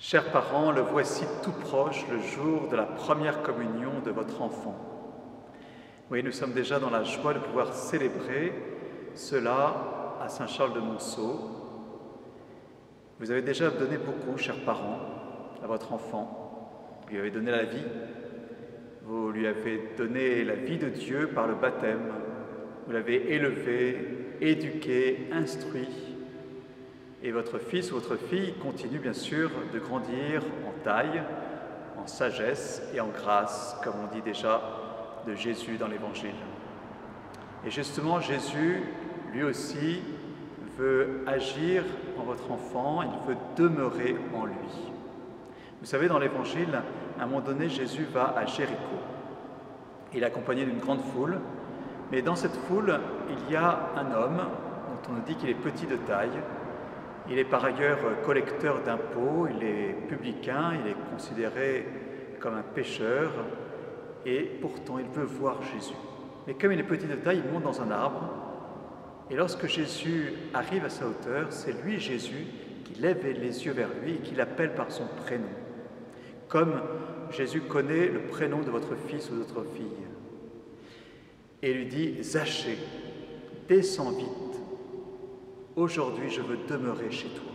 Chers parents, le voici tout proche, le jour de la première communion de votre enfant. Oui, nous sommes déjà dans la joie de pouvoir célébrer cela à Saint-Charles-de-Monceau. Vous avez déjà donné beaucoup, chers parents, à votre enfant. Vous lui avez donné la vie. Vous lui avez donné la vie de Dieu par le baptême. Vous l'avez élevé, éduqué, instruit. Et votre fils ou votre fille continue bien sûr de grandir en taille, en sagesse et en grâce, comme on dit déjà de Jésus dans l'Évangile. Et justement, Jésus, lui aussi, veut agir en votre enfant, il veut demeurer en lui. Vous savez, dans l'Évangile, à un moment donné, Jésus va à Jéricho. Il est accompagné d'une grande foule, mais dans cette foule, il y a un homme dont on nous dit qu'il est petit de taille. Il est par ailleurs collecteur d'impôts, il est publicain, il est considéré comme un pécheur, et pourtant il veut voir Jésus. Mais comme il est petit de taille, il monte dans un arbre, et lorsque Jésus arrive à sa hauteur, c'est lui, Jésus, qui lève les yeux vers lui et qui l'appelle par son prénom. Comme Jésus connaît le prénom de votre fils ou de votre fille. Et lui dit « Zachée, descends vite. Aujourd'hui, je veux demeurer chez toi. »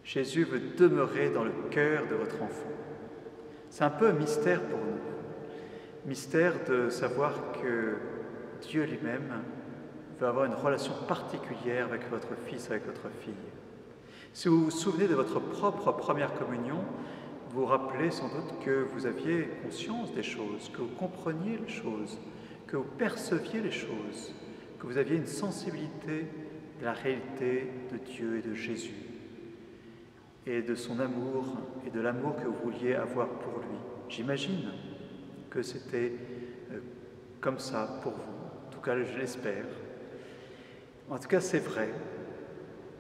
Jésus veut demeurer dans le cœur de votre enfant. C'est un peu un mystère pour nous. Mystère de savoir que Dieu lui-même veut avoir une relation particulière avec votre fils, avec votre fille. Si vous vous souvenez de votre propre première communion, vous vous rappelez sans doute que vous aviez conscience des choses, que vous compreniez les choses, que vous perceviez les choses, que vous aviez une sensibilité de la réalité de Dieu et de Jésus, et de son amour et de l'amour que vous vouliez avoir pour lui. J'imagine que c'était comme ça pour vous, en tout cas je l'espère. En tout cas c'est vrai,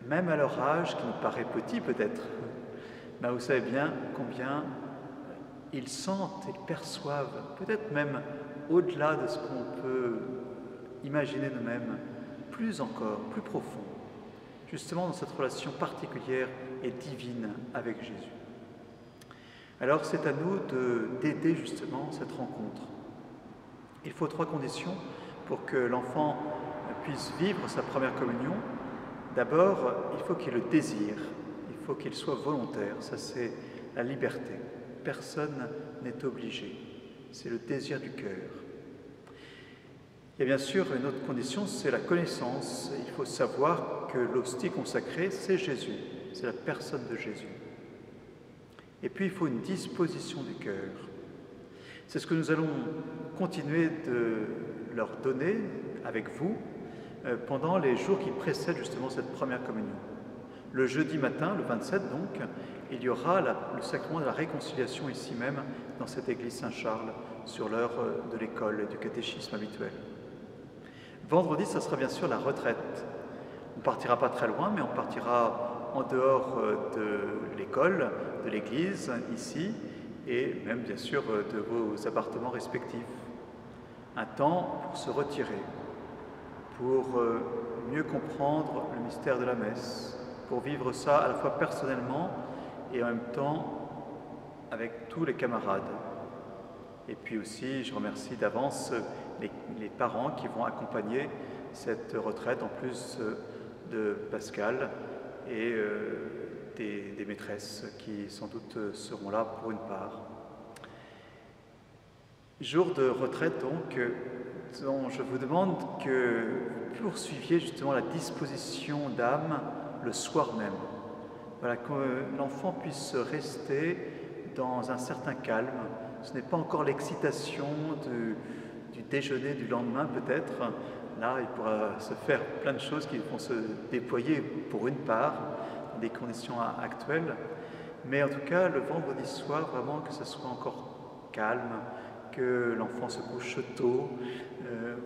même à leur âge, qui nous paraît petit peut-être, mais vous savez bien combien ils sentent, ils perçoivent, peut-être même au-delà de ce qu'on peut imaginer nous-mêmes, plus encore, plus profond, justement dans cette relation particulière et divine avec Jésus. Alors c'est à nous d'aider justement cette rencontre. Il faut 3 conditions pour que l'enfant puisse vivre sa première communion. D'abord, il faut qu'il le désire, il faut qu'il soit volontaire, ça c'est la liberté. Personne n'est obligé, c'est le désir du cœur. Il y a bien sûr une autre condition, c'est la connaissance. Il faut savoir que l'hostie consacrée, c'est Jésus, c'est la personne de Jésus. Et puis il faut une disposition du cœur. C'est ce que nous allons continuer de leur donner avec vous pendant les jours qui précèdent justement cette première communion. Le jeudi matin, le 27 donc, il y aura le sacrement de la réconciliation ici même, dans cette église Saint-Charles, sur l'heure de l'école et du catéchisme habituel. Vendredi, ça sera bien sûr la retraite. On ne partira pas très loin, mais on partira en dehors de l'école, de l'église, ici, et même bien sûr de vos appartements respectifs. Un temps pour se retirer, pour mieux comprendre le mystère de la messe, pour vivre ça à la fois personnellement et en même temps avec tous les camarades. Et puis aussi, je remercie d'avance les parents qui vont accompagner cette retraite, en plus de Pascal et des maîtresses qui sans doute seront là pour une part. Jour de retraite donc, dont je vous demande que vous poursuiviez justement la disposition d'âme le soir même. Voilà, que l'enfant puisse rester dans un certain calme. Ce n'est pas encore l'excitation du déjeuner du lendemain peut-être. Là, il pourra se faire plein de choses qui vont se déployer pour une part, dans des conditions actuelles. Mais en tout cas, le vendredi soir, vraiment que ce soit encore calme, que l'enfant se couche tôt,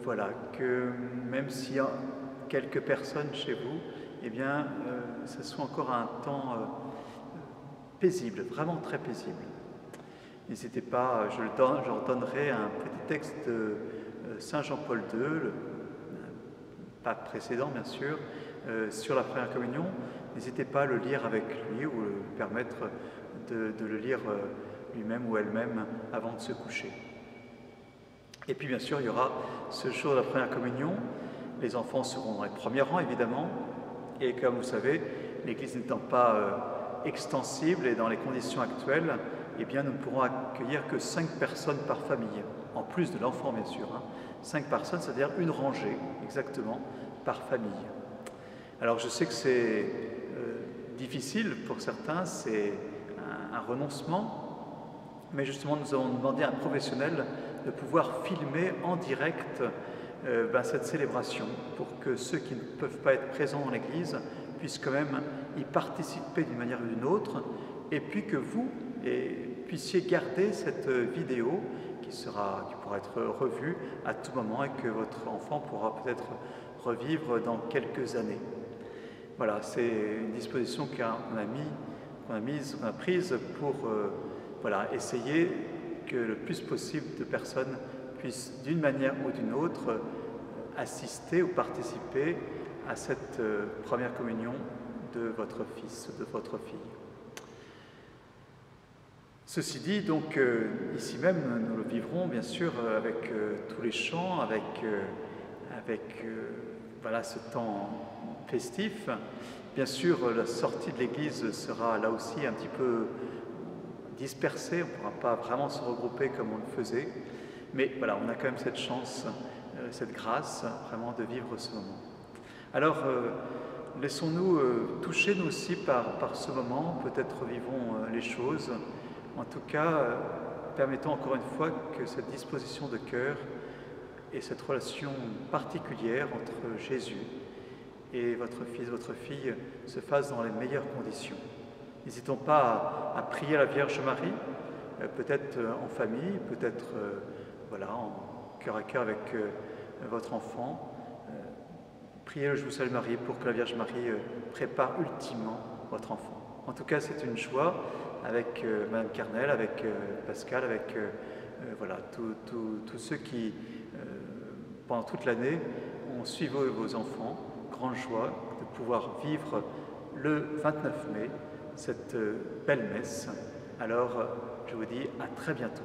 voilà, que même s'il y a quelques personnes chez vous, eh bien, ce soit encore un temps paisible, vraiment très paisible. N'hésitez pas, je leur donnerai un petit texte de Saint Jean-Paul II, le pape précédent bien sûr, sur la première communion, n'hésitez pas à le lire avec lui ou lui permettre de le lire lui-même ou elle-même avant de se coucher. Et puis bien sûr, il y aura ce jour de la première communion. Les enfants seront dans les premiers rangs, évidemment. Et comme vous savez, l'Église n'étant pas extensible et dans les conditions actuelles, eh bien, nous ne pourrons accueillir que 5 personnes par famille, en plus de l'enfant, bien sûr. 5 personnes, c'est-à-dire une rangée, exactement, par famille. Alors, je sais que c'est difficile pour certains, c'est un renoncement, mais justement, nous avons demandé à un professionnel de pouvoir filmer en direct cette célébration pour que ceux qui ne peuvent pas être présents dans l'Église puissent quand même y participer d'une manière ou d'une autre, et puis que vous puissiez garder cette vidéo qui pourra être revue à tout moment et que votre enfant pourra peut-être revivre dans quelques années. Voilà, c'est une disposition qu'on a prise pour essayer que le plus possible de personnes puissent d'une manière ou d'une autre assister ou participer à cette première communion de votre fils, de votre fille. Ceci dit, donc, ici même, nous le vivrons bien sûr avec tous les chants, avec ce temps festif. Bien sûr, la sortie de l'église sera là aussi un petit peu dispersée, on ne pourra pas vraiment se regrouper comme on le faisait, mais voilà, on a quand même cette chance, cette grâce vraiment de vivre ce moment. Alors, laissons-nous toucher nous aussi par ce moment, peut-être vivons les choses. En tout cas, permettons encore une fois que cette disposition de cœur et cette relation particulière entre Jésus et votre fils, votre fille, se fassent dans les meilleures conditions. N'hésitons pas à prier la Vierge Marie, peut-être en famille, peut-être en cœur à cœur avec votre enfant. Priez le Je vous salue Marie pour que la Vierge Marie prépare ultimement votre enfant. En tout cas, c'est une joie avec Madame Carnel, avec Pascal, avec tous ceux qui, pendant toute l'année, ont suivi vos enfants. Grande joie de pouvoir vivre le 29 mai cette belle messe. Alors, je vous dis à très bientôt.